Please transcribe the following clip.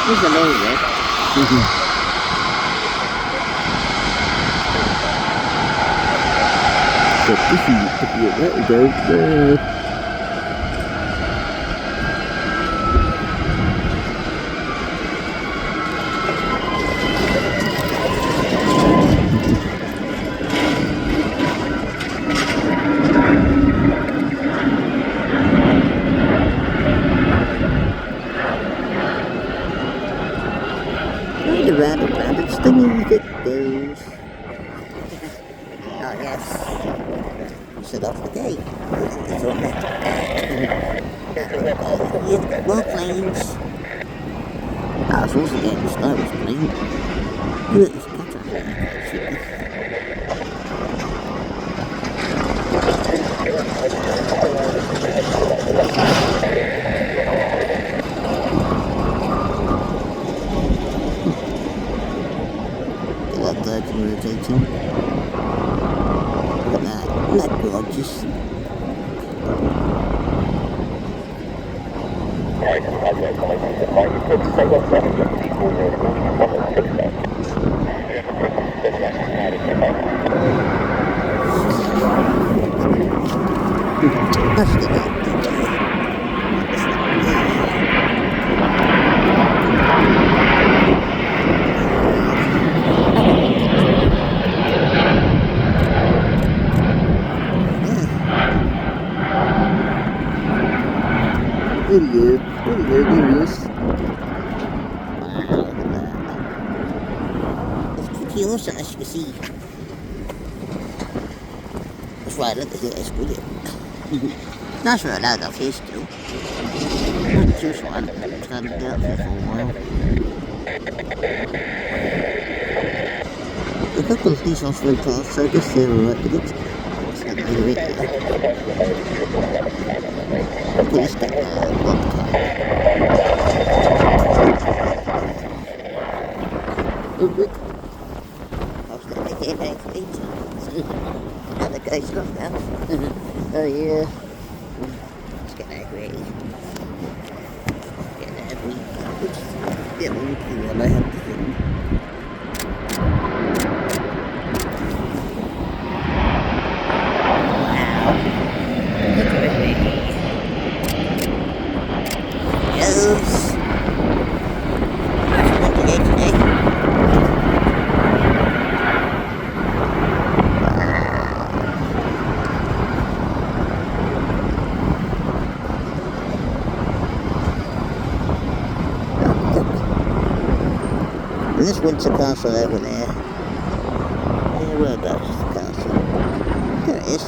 There's a low there. But this is that goes there. Round and round it's the music goes. Oh yes. Shut off the gate. It's on that. More planes. Ah, it's also getting the snow was clean. Look, it's better. Rotating. Look at that. Isn't that gorgeous? That's the Pretty good, there is. Wow, look at that. It's pretty awesome, as you can see. That's right, look at here, it's brilliant. Nice for a load off here still. Not too fun, it's going to be out there for a while. A couple of these ones went past, so I guess they're alright, but it's not really there. Look at this guy, I'll stay right here next week. Another guy's lost now. Oh yeah. Let's get that ready. Get that week. Get one thing on my hand to think. Wow. Look at it. Yes. That's what we did today. And this winter castle over there. Yeah, whereabouts is the castle? There it is.